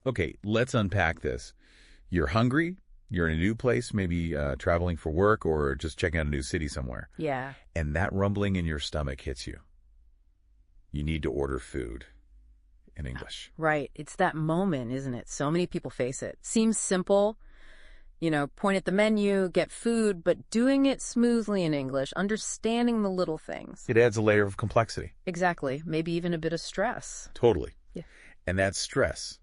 Okay, let's unpack this. You're hungry, you're in a new place, maybe traveling for work or just checking out a new city somewhere. Yeah. And that rumbling in your stomach hits you. You need to order food in English. Right. It's that moment, isn't it? So many people face it. Seems simple, point at the menu, get food, but doing it smoothly in English, understanding the little things. It adds a layer of complexity. Exactly. Maybe even a bit of stress. Totally. Yeah. And that stress,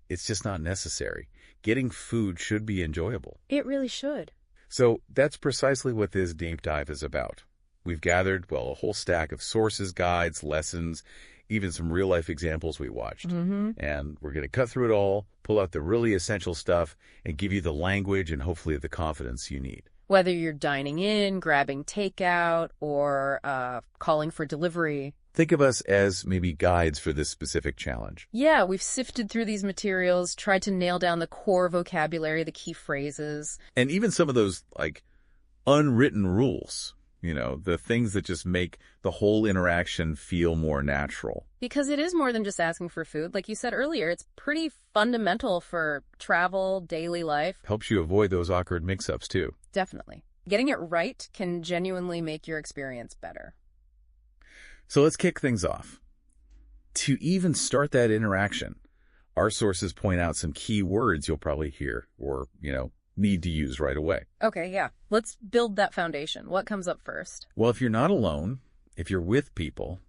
it's just not necessary. Getting food should be enjoyable. It really should. So that's precisely what this deep dive is about. We've gathered, well, a whole stack of sources, guides, lessons, even some real-life examples we watched. And we're going to cut through it all, pull out the really essential stuff, and give you the language and hopefully the confidence you need. Whether you're dining in, grabbing takeout, or calling for delivery. Think of us as maybe guides for this specific challenge. Yeah, we've sifted through these materials, tried to nail down the core vocabulary, the key phrases. And even some of those, unwritten rules. The things that just make the whole interaction feel more natural. Because it is more than just asking for food. Like you said earlier, it's pretty fundamental for travel, daily life. Helps you avoid those awkward mix-ups, too. Definitely. Getting it right can genuinely make your experience better. So let's kick things off. To even start that interaction, our sources point out some key words you'll probably hear or, need to use right away. Okay, yeah. Let's build that foundation. What comes up first? Well, if you're not alone, if you're with people,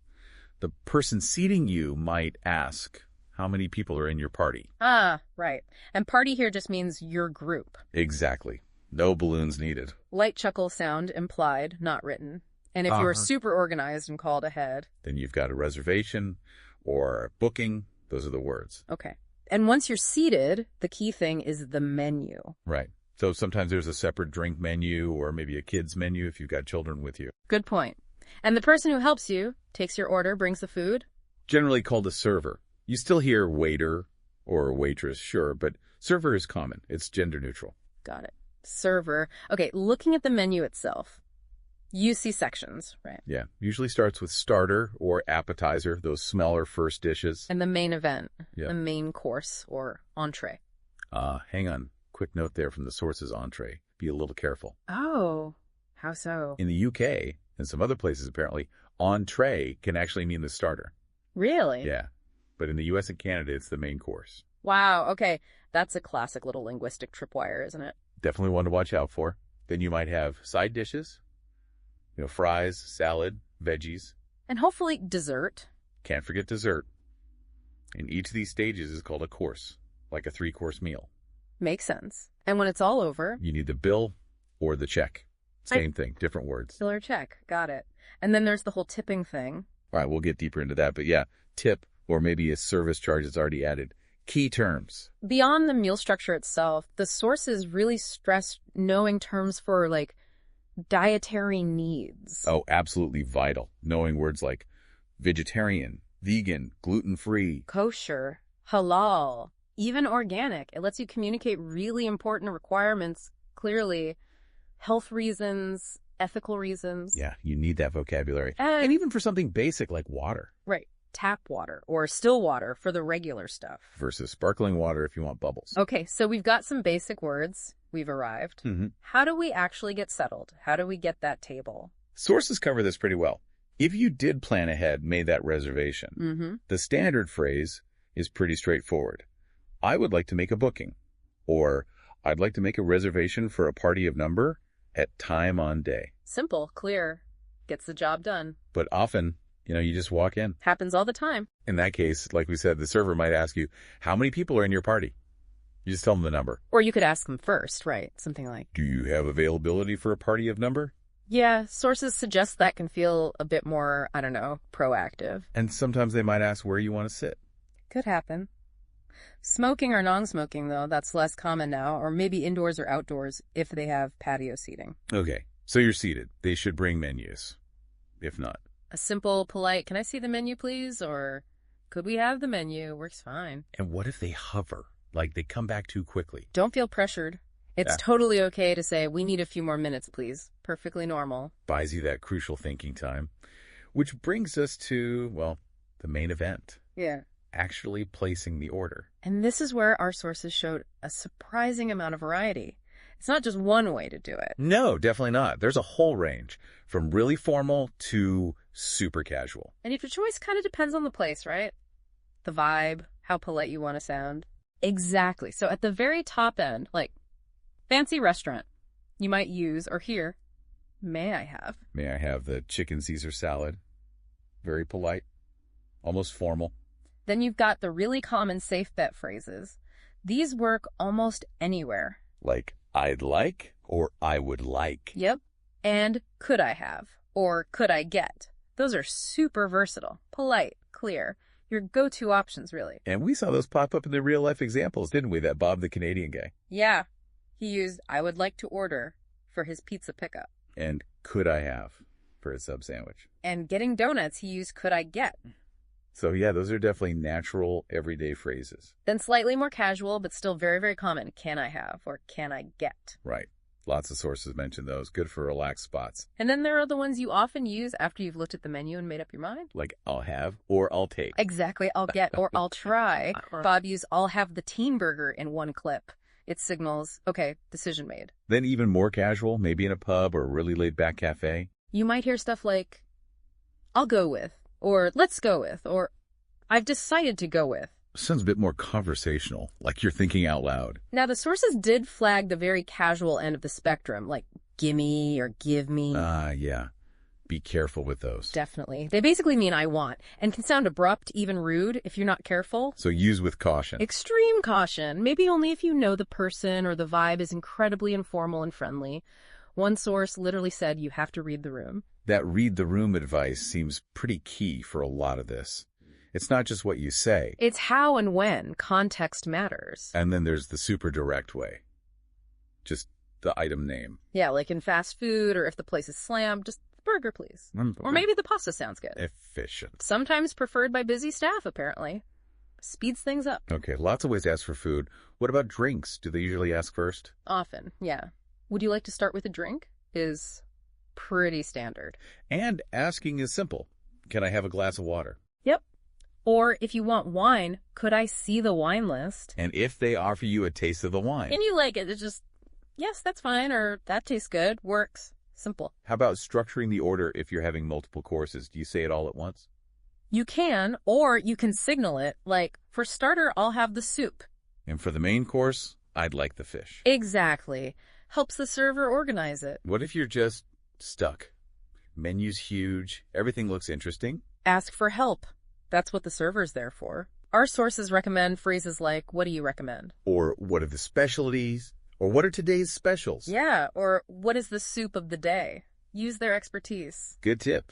the person seating you might ask how many people are in your party. Ah, right. And party here just means your group. Exactly. No balloons needed. Light chuckle sound implied, not written. And if you're super organized and called ahead, then you've got a reservation or booking. Those are the words. Okay. And once you're seated, the key thing is the menu. Right. So sometimes there's a separate drink menu or maybe a kid's menu if you've got children with you. Good point. And the person who helps you takes your order, brings the food? Generally called a server. You still hear waiter or waitress, sure, but server is common. It's gender neutral. Got it. Server. Okay, looking at the menu itself. You see sections, right? Yeah. Usually starts with starter or appetizer, those smaller first dishes. And the main event, Yep. the main course or entree. Hang on. Quick note there from the sources entree. Be a little careful. Oh, how so? In the UK and some other places apparently, entree can actually mean the starter. Really? Yeah. But in the US and Canada, it's the main course. Wow, okay. That's a classic little linguistic tripwire, isn't it? Definitely one to watch out for. Then you might have side dishes. Fries, salad, veggies. And hopefully dessert. Can't forget dessert. And each of these stages is called a course, like a 3-course meal. Makes sense. And when it's all over... You need the bill or the check. Same thing, different words. Bill or check. Got it. And then there's the whole tipping thing. All right, we'll get deeper into that. But yeah, tip or maybe a service charge that's already added. Key terms. Beyond the meal structure itself, the sources really stress knowing terms for, dietary needs. Oh, absolutely vital. Knowing words like vegetarian, vegan, gluten-free. Kosher, halal, even organic. It lets you communicate really important requirements clearly. Health reasons, ethical reasons. Yeah, you need that vocabulary. And even for something basic like water. Right. Tap water or still water for the regular stuff. Versus sparkling water if you want bubbles. Okay, so we've got some basic words. We've arrived. How do we actually get settled? How do we get that table? Sources cover this pretty well. If you did plan ahead, made that reservation, the standard phrase is pretty straightforward. I would like to make a booking. Or, I'd like to make a reservation for a party of number at time on day. Simple, clear, gets the job done. But often, you just walk in. Happens all the time. In that case, like we said, the server might ask you, how many people are in your party? You just tell them the number. Or you could ask them first, right? Something like, do you have availability for a party of number? Yeah, sources suggest that can feel a bit more, proactive. And sometimes they might ask where you want to sit. Could happen. Smoking or non-smoking, though, that's less common now, or maybe indoors or outdoors if they have patio seating. Okay, so you're seated. They should bring menus. If not. A simple, polite, can I see the menu, please? Or could we have the menu? Works fine. And what if they hover? Like they come back too quickly? Don't feel pressured. It's totally okay to say, we need a few more minutes, please. Perfectly normal. Buys you that crucial thinking time. Which brings us to, the main event. Yeah. actually placing the order. And this is where our sources showed a surprising amount of variety. It's not just one way to do it. No, definitely not. There's a whole range, from really formal to super casual. And if your choice kind of depends on the place, right? The vibe, how polite you want to sound. Exactly. So at the very top end, like fancy restaurant, you might use or hear, may I have? May I have the chicken Caesar salad? Very polite, almost formal. Then you've got the really common safe bet phrases. These work almost anywhere. Like, I'd like or I would like. Yep. And could I have or could I get? Those are super versatile, polite, clear. Your go-to options, really. And we saw those pop up in the real-life examples, didn't we? That Bob the Canadian guy. Yeah. He used I would like to order for his pizza pickup. And could I have for his sub sandwich. And getting donuts, he used could I get. So yeah, those are definitely natural, everyday phrases. Then slightly more casual, but still very, very common. Can I have or can I get? Right. Lots of sources mention those. Good for relaxed spots. And then there are the ones you often use after you've looked at the menu and made up your mind. Like, I'll have or I'll take. Exactly. I'll get or I'll try. Bob used I'll have the teen burger in one clip. It signals, okay, decision made. Then even more casual, maybe in a pub or a really laid-back cafe. You might hear stuff like, I'll go with, or let's go with, or I've decided to go with. Sounds a bit more conversational, like you're thinking out loud. Now, the sources did flag the very casual end of the spectrum, like gimme or give me. Yeah. Be careful with those. Definitely. They basically mean I want, and can sound abrupt, even rude, if you're not careful. So use with caution. Extreme caution. Maybe only if you know the person or the vibe is incredibly informal and friendly. One source literally said you have to read the room. That read the room advice seems pretty key for a lot of this. It's not just what you say. It's how and when. Context matters. And then there's the super direct way. Just the item name. Yeah, like in fast food, or if the place is slammed, just burger, please. Or maybe the pasta sounds good. Efficient. Sometimes preferred by busy staff, apparently. Speeds things up. Okay, lots of ways to ask for food. What about drinks? Do they usually ask first? Often, yeah. Would you like to start with a drink? Is pretty standard. And asking is simple. Can I have a glass of water? Yep. Or if you want wine, could I see the wine list? And if they offer you a taste of the wine. And you like it, it's just, yes, that's fine, or that tastes good, works. Simple. How about structuring the order if you're having multiple courses? Do you say it all at once? You can, or you can signal it, like, for starter, I'll have the soup. And for the main course, I'd like the fish. Exactly. Helps the server organize it. What if you're just stuck? Menu's huge, everything looks interesting. Ask for help. That's what the server's there for. Our sources recommend phrases like, what do you recommend? Or what are the specialties? Or what are today's specials? Yeah, or what is the soup of the day? Use their expertise. Good tip.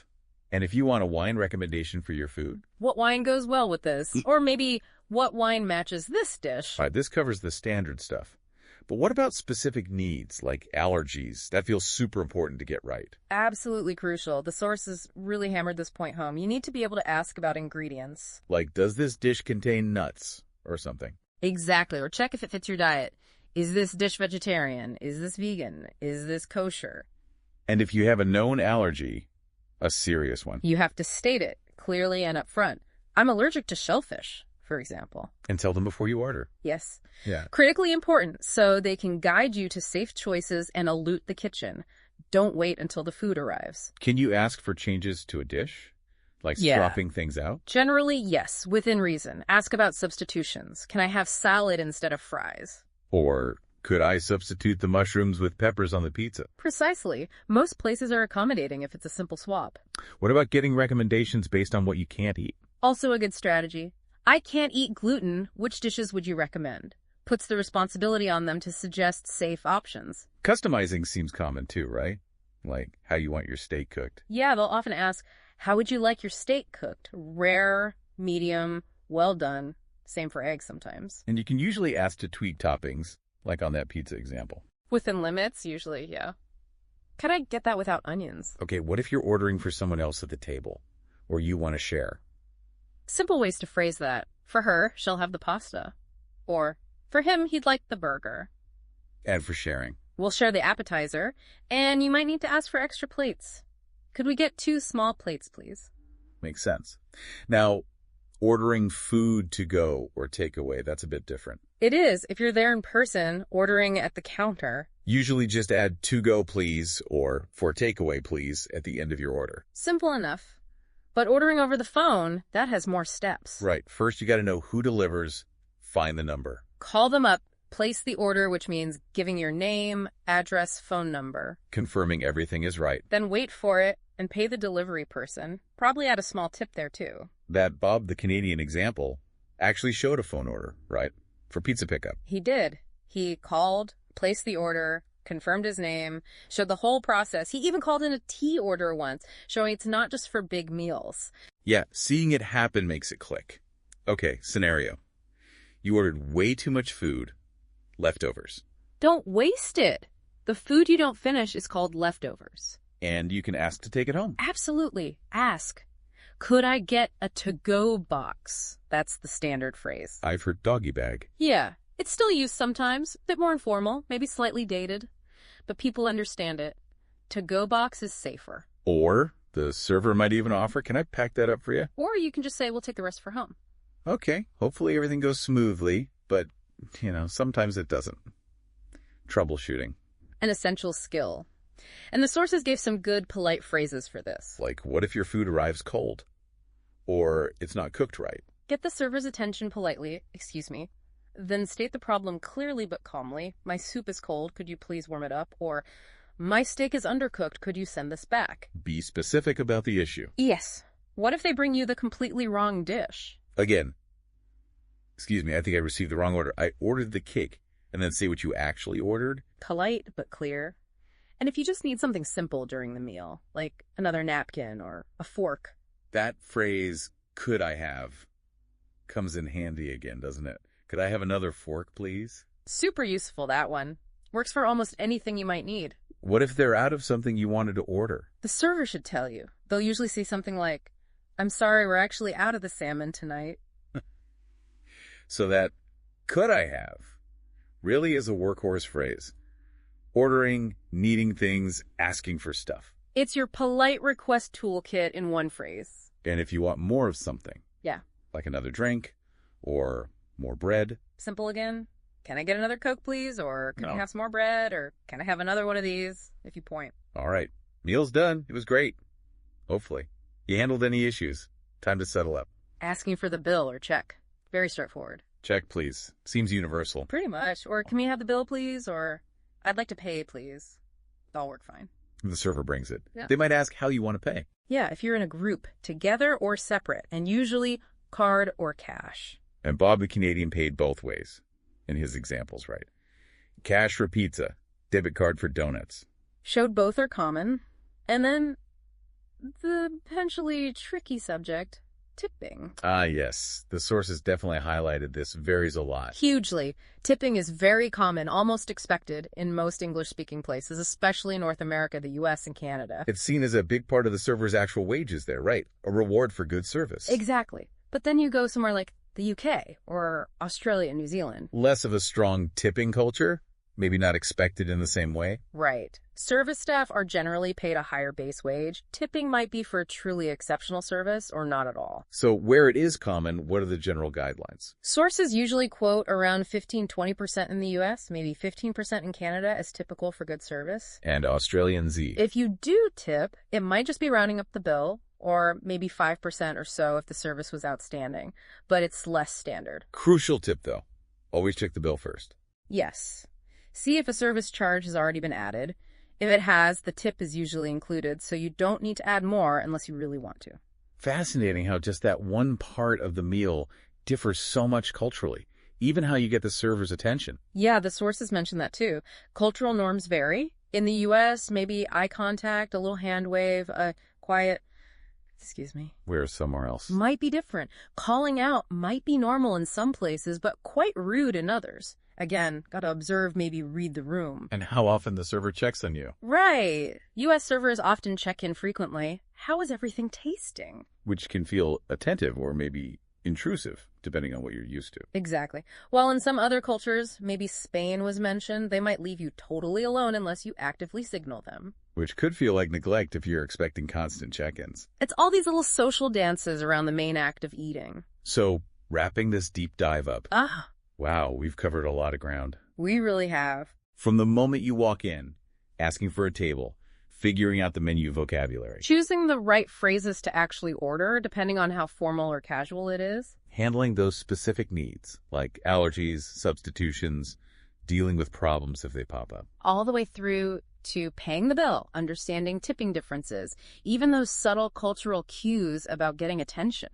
And if you want a wine recommendation for your food? What wine goes well with this? Or maybe, what wine matches this dish? All right, this covers the standard stuff. But what about specific needs, like allergies? That feels super important to get right. Absolutely crucial. The sources really hammered this point home. You need to be able to ask about ingredients. Like, does this dish contain nuts or something? Exactly. Or check if it fits your diet. Is this dish vegetarian? Is this vegan? Is this kosher? And if you have a known allergy, a serious one. You have to state it clearly and up front. I'm allergic to shellfish, for example. And tell them before you order. Yes. Yeah. Critically important, so they can guide you to safe choices and elude the kitchen. Don't wait until the food arrives. Can you ask for changes to a dish? Like swapping things out? Generally, yes, within reason. Ask about substitutions. Can I have salad instead of fries? Or could I substitute the mushrooms with peppers on the pizza? Precisely. Most places are accommodating if it's a simple swap. What about getting recommendations based on what you can't eat? Also a good strategy. I can't eat gluten. Which dishes would you recommend? Puts the responsibility on them to suggest safe options. Customizing seems common too, right? Like how you want your steak cooked. Yeah, they'll often ask, how would you like your steak cooked? Rare, medium, well done. Same for eggs sometimes. And you can usually ask to tweak toppings, like on that pizza example. Within limits, usually, yeah. Could I get that without onions? Okay, what if you're ordering for someone else at the table, or you want to share? Simple ways to phrase that. For her, she'll have the pasta. Or, for him, he'd like the burger. And for sharing. We'll share the appetizer, and you might need to ask for extra plates. Could we get 2 small plates, please? Makes sense. Now, ordering food to go or takeaway, that's a bit different. It is. If you're there in person, ordering at the counter. Usually just add to go please or for takeaway please at the end of your order. Simple enough. But ordering over the phone, that has more steps. Right. First, you got to know who delivers, find the number. Call them up, place the order, which means giving your name, address, phone number. Confirming everything is right. Then wait for it and pay the delivery person. Probably add a small tip there, too. That Bob the Canadian example actually showed a phone order, right? For pizza pickup. He did. He called, placed the order, confirmed his name, showed the whole process. He even called in a tea order once, showing it's not just for big meals. Yeah, seeing it happen makes it click. Okay, scenario. You ordered way too much food, leftovers. Don't waste it. The food you don't finish is called leftovers. And you can ask to take it home. Absolutely. Ask. Could I get a to-go box? That's the standard phrase. I've heard doggy bag. Yeah, it's still used sometimes. A bit more informal, maybe slightly dated. But people understand it. To-go box is safer. Or the server might even offer, can I pack that up for you? Or you can just say, we'll take the rest for home. Okay, hopefully everything goes smoothly, but, sometimes it doesn't. Troubleshooting. An essential skill. And the sources gave some good, polite phrases for this. Like, what if your food arrives cold? Or it's not cooked right? Get the server's attention politely, excuse me. Then state the problem clearly but calmly. My soup is cold, could you please warm it up? Or, my steak is undercooked, could you send this back? Be specific about the issue. Yes. What if they bring you the completely wrong dish? Again, excuse me, I think I received the wrong order. I ordered the cake, and then say what you actually ordered. Polite but clear. And if you just need something simple during the meal, like another napkin or a fork. That phrase, could I have, comes in handy again, doesn't it? Could I have another fork, please? Super useful, that one. Works for almost anything you might need. What if they're out of something you wanted to order? The server should tell you. They'll usually say something like, I'm sorry, we're actually out of the salmon tonight. So that, could I have, really is a workhorse phrase. Ordering, needing things, asking for stuff. It's your polite request toolkit in one phrase. And if you want more of something. Yeah. Like another drink, or more bread. Simple again. Can I get another Coke, please? Or can I have some more bread? Or can I have another one of these? If you point. All right. Meal's done. It was great. Hopefully. You handled any issues. Time to settle up. Asking for the bill or check. Very straightforward. Check, please. Seems universal. Pretty much. Or can we have the bill, please? Or I'd like to pay, please. They'll work fine. The server brings it. Yeah. They might ask how you want to pay. Yeah, if you're in a group, together or separate, and usually card or cash. And Bob the Canadian paid both ways in his examples, right? Cash for pizza, debit card for donuts. Showed both are common. And then the potentially tricky subject, tipping. Ah, yes. The sources definitely highlighted this. Varies a lot. Hugely. Tipping is very common, almost expected in most English-speaking places, especially in North America, the U.S., and Canada. It's seen as a big part of the server's actual wages there, right? A reward for good service. Exactly. But then you go somewhere like the UK or Australia and New Zealand. Less of a strong tipping culture. Maybe not expected in the same way. Right. Service staff are generally paid a higher base wage. Tipping might be for truly exceptional service or not at all. So where it is common, what are the general guidelines? Sources usually quote around 15-20% in the US, maybe 15% in Canada as typical for good service. And Australian Z. If you do tip, it might just be rounding up the bill, or maybe 5% or so if the service was outstanding, but it's less standard. Crucial tip, though. Always check the bill first. Yes. See if a service charge has already been added. If it has, the tip is usually included, so you don't need to add more unless you really want to. Fascinating how just that one part of the meal differs so much culturally, even how you get the server's attention. Yeah, the sources mention that too. Cultural norms vary. In the U.S., maybe eye contact, a little hand wave, a quiet, excuse me. Whereas somewhere else. Might be different. Calling out might be normal in some places, but quite rude in others. Again, gotta observe, maybe read the room. And how often the server checks on you. Right. U.S. servers often check in frequently. How is everything tasting? Which can feel attentive or maybe intrusive, depending on what you're used to. Exactly. While in some other cultures, maybe Spain was mentioned, they might leave you totally alone unless you actively signal them. Which could feel like neglect if you're expecting constant check-ins. It's all these little social dances around the main act of eating. So, wrapping this deep dive up, Ah, wow, we've covered a lot of ground. we really have. From the moment you walk in, asking for a table, figuring out the menu vocabulary, Choosing the right phrases to actually order, depending on how formal or casual it is. handling those specific needs, like allergies, substitutions, dealing with problems if they pop up. All the way through to paying the bill, understanding tipping differences, even those subtle cultural cues about getting attention.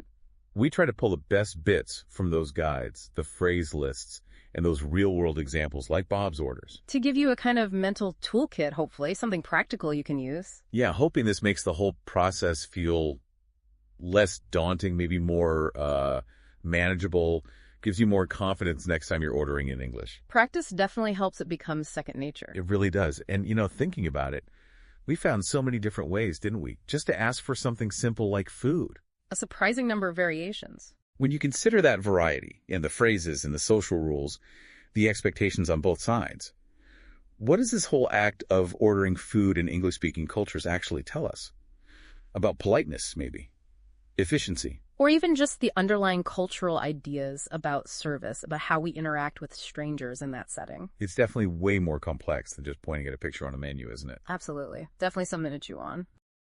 We try to pull the best bits from those guides, the phrase lists, and those real-world examples like Bob's orders. To give you a kind of mental toolkit, hopefully, something practical you can use. Yeah, hoping this makes the whole process feel less daunting, maybe more manageable, gives you more confidence next time you're ordering in English. Practice definitely helps it become second nature. It really does. And, thinking about it, we found so many different ways, didn't we? Just to ask for something simple like food. A surprising number of variations. When you consider that variety in the phrases and the social rules, the expectations on both sides, what does this whole act of ordering food in English-speaking cultures actually tell us? About politeness, maybe? Efficiency? Or even just the underlying cultural ideas about service, about how we interact with strangers in that setting. It's definitely way more complex than just pointing at a picture on a menu, isn't it? Absolutely. Definitely something to chew on.